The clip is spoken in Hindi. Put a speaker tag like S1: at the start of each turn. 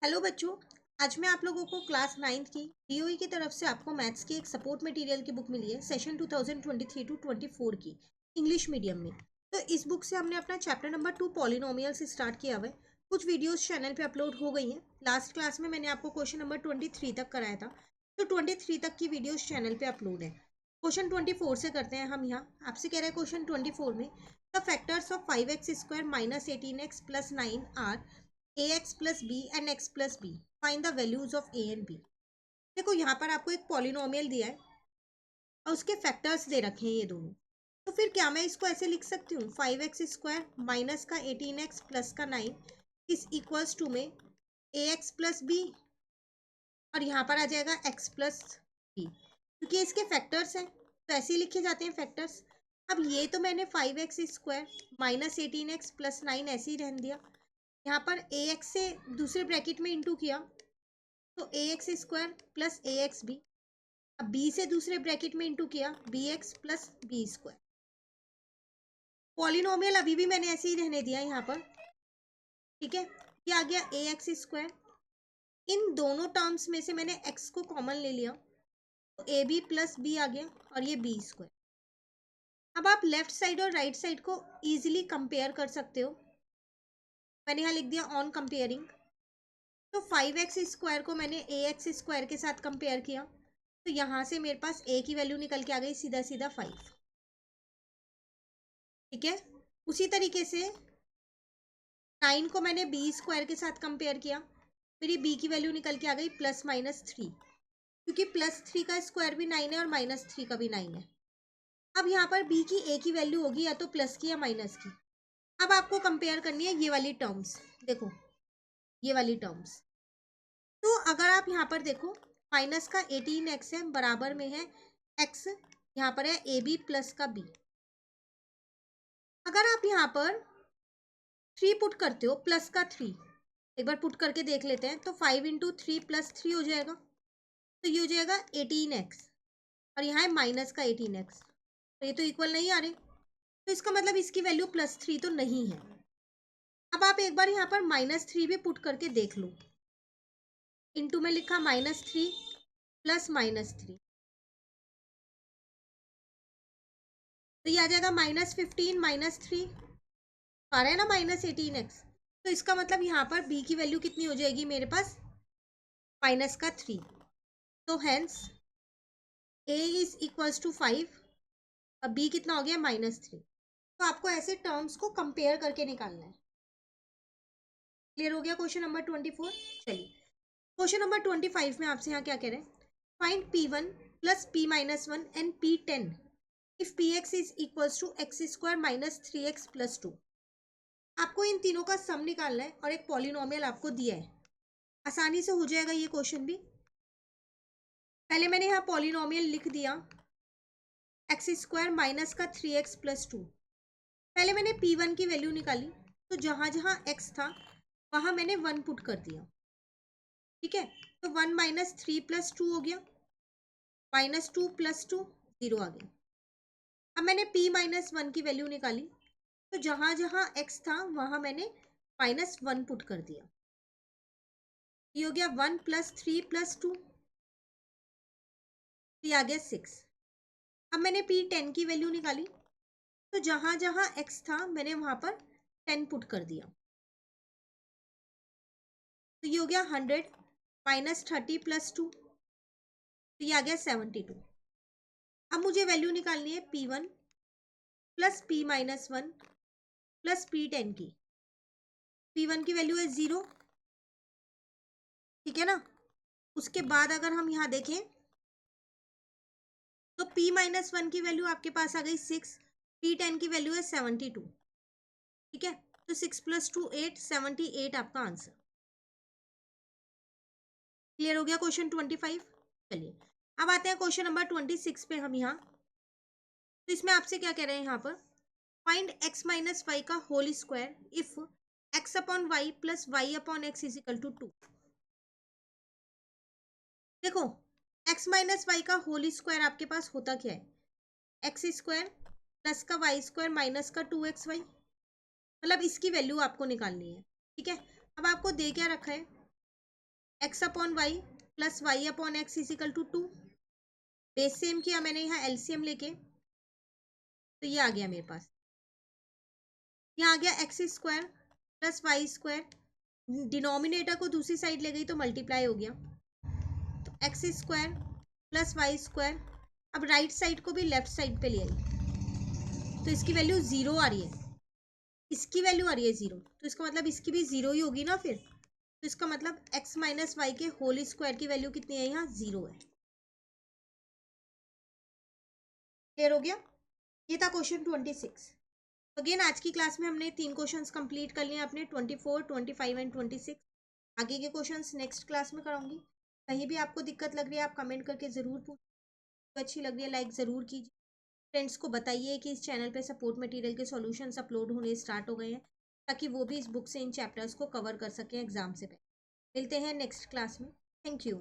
S1: हेलो बच्चों। आज मैं आप लोगों को क्लास 9th की डीओई की तरफ से आपको मैथ्स की एक सपोर्ट मटेरियल की बुक मिली है सेशन 2023 टू 24 की इंग्लिश मीडियम में। तो इस बुक से हमने अपना चैप्टर नंबर 2 पॉलिनोमियल से स्टार्ट किया हुआ है। कुछ वीडियोस चैनल पे अपलोड हो गई हैं। लास्ट क्लास में मैंने आपको क्वेश्चन नंबर 23 तक कराया था, तो 23 तक की वीडियोज चैनल पे अपलोड है। क्वेश्चन 24 से करते हैं हम। यहाँ आपसे कह रहे हैं क्वेश्चन 24 में the factors of 5x² minus 18x plus 9 are ax plus b and x plus b, find the values of a and b. देखो यहाँ पर आपको एक पॉलिनोमियल दिया है और उसके फैक्टर्स दे रखे हैं ये दोनों। तो फिर क्या मैं इसको ऐसे लिख सकती हूँ 5x² माइनस का 18x प्लस का 9 इज इक्वल्स टू में ax प्लस बी और यहाँ पर आ जाएगा x प्लस बी, क्योंकि इसके फैक्टर्स हैं तो ऐसे ही लिखे जाते हैं फैक्टर्स। अब ये तो मैंने 5x² माइनस 18x प्लस 9 ऐसे ही रहने दिया। यहाँ पर ax से दूसरे ब्रैकेट में इंटू किया तो ax² प्लस ax बी। अब b से दूसरे ब्रैकेट में इंटू किया bx प्लस b²। पॉलिनोमियल अभी भी मैंने ऐसे ही रहने दिया यहाँ पर, ठीक है। ये आ गया ax²। इन दोनों टर्म्स में से मैंने x को कॉमन ले लिया तो ab प्लस b आ गया और ये b²। अब आप लेफ्ट साइड और राइट साइड को इजीली कंपेयर कर सकते हो। मैंने यहाँ लिख दिया ऑन कंपेयरिंग। तो 5x² को मैंने ax² के साथ कंपेयर किया तो यहाँ से मेरे पास a की वैल्यू निकल के आ गई सीधा सीधा 5, ठीक है। उसी तरीके से 9 को मैंने b² के साथ कंपेयर किया, मेरी b की वैल्यू निकल के आ गई प्लस माइनस 3, क्योंकि प्लस 3 का स्क्वायर भी 9 है और माइनस 3 का भी 9 है। अब यहाँ पर b की a की वैल्यू होगी या तो प्लस की या माइनस की। अब आपको कंपेयर करनी है ये वाली टर्म्स, देखो ये वाली टर्म्स। तो अगर आप यहाँ पर देखो माइनस का 18x है बराबर में है x, यहाँ पर है ए बी प्लस का b। अगर आप यहाँ पर 3 पुट करते हो प्लस का 3, एक बार पुट करके देख लेते हैं तो 5 इंटू 3 प्लस 3 हो जाएगा, तो ये हो जाएगा 18x और यहाँ है माइनस का 18x, तो ये तो इक्वल नहीं आ रहे, तो इसका मतलब इसकी वैल्यू प्लस 3 तो नहीं है। अब आप एक बार यहाँ पर -3 भी पुट करके देख लो। इंटू में लिखा -3 प्लस -3, तो ये आ जाएगा -15 -3 आ रहा है ना -18x। तो इसका मतलब यहाँ पर b की वैल्यू कितनी हो जाएगी मेरे पास माइनस का 3। तो hence a is equals to 5 और b कितना हो गया -3। तो आपको ऐसे टर्म्स को कंपेयर करके निकालना है। क्लियर हो गया क्वेश्चन नंबर 24। चलिए क्वेश्चन नंबर 25 में आपसे यहाँ क्या कह रहे हैं, find p1 plus p-1 and p10 if px is equals to x² minus 3x plus 2। आपको इन तीनों का सम निकालना है और एक पॉलिनोमियल आपको दिया है। आसानी से हो जाएगा ये क्वेश्चन भी। पहले मैंने यहाँ पॉलिनोमियल लिख दिया x² माइनस का 3x प्लस 2। पहले मैंने p1 की वैल्यू निकाली तो जहाँ जहाँ x था वहाँ मैंने 1 पुट कर दिया, ठीक है। तो 1 माइनस 3 प्लस 2 हो गया, -2 प्लस 2 0 आ गया। अब मैंने p-1 की वैल्यू निकाली तो जहाँ जहाँ x था वहाँ मैंने -1 पुट कर दिया, ये हो गया 1 प्लस 3 प्लस 2, ये आ गया 6। अब मैंने p10 की वैल्यू निकाली तो जहाँ जहाँ x था मैंने वहाँ पर 10 पुट कर दिया, तो ये हो गया 100 -30 प्लस 2, तो ये आ गया 72। अब मुझे वैल्यू निकालनी है p1 plus p-1 plus p10 की। p1 की वैल्यू है 0, ठीक है ना। उसके बाद अगर हम यहाँ देखें तो p-1 की वैल्यू आपके पास आ गई 6, p10 की वैल्यू है 72, ठीक है। तो 6 प्लस 2 8, 78 आपका आंसर। क्लियर हो गया क्वेश्चन 25। चलिए अब आते हैं क्वेश्चन नंबर 26 पे हम यहाँ। तो इसमें आपसे क्या कह रहे हैं यहाँ पर, फाइंड x माइनस वाई का whole square if x upon y plus y upon x is equal to 2। देखो x माइनस वाई का होल स्क्वायर आपके पास होता क्या है, x² प्लस का y² माइनस का 2xy, मतलब इसकी वैल्यू आपको निकालनी है, ठीक है। अब आपको दे क्या रखा है x upon y plus y upon x is equal to 2। Base same किया मैंने यहाँ एलसीएम लेके, तो ये आ गया मेरे पास। यहाँ आ गया x square plus y square, denominator को दूसरी साइड ले गई तो मल्टीप्लाई हो गया, तो x square plus y square. अब राइट साइड को भी लेफ्ट साइड पे ले आई, तो इसकी वैल्यू 0 आ रही है, इसकी वैल्यू आ रही है 0, तो इसका मतलब इसकी भी 0 ही होगी ना फिर। तो इसका मतलब x माइनस वाई के होल स्क्वायर की वैल्यू कितनी है, यहाँ 0 है। क्लियर हो गया? ये था क्वेश्चन 26। अगेन आज की क्लास में हमने 3 क्वेश्चंस कंप्लीट कर लिए अपने 24, 25 एंड 26। आगे के क्वेश्चंस नेक्स्ट क्लास में कराऊंगी। कहीं भी आपको दिक्कत लग रही है आप कमेंट करके ज़रूर पूछिए, अच्छी लग रही है लाइक ज़रूर कीजिए। फ्रेंड्स को बताइए कि इस चैनल पे सपोर्ट मटेरियल के सॉल्यूशंस अपलोड होने स्टार्ट हो गए हैं, ताकि वो भी इस बुक से इन चैप्टर्स को कवर कर सकें एग्जाम से पहले। मिलते हैं नेक्स्ट क्लास में। Thank you.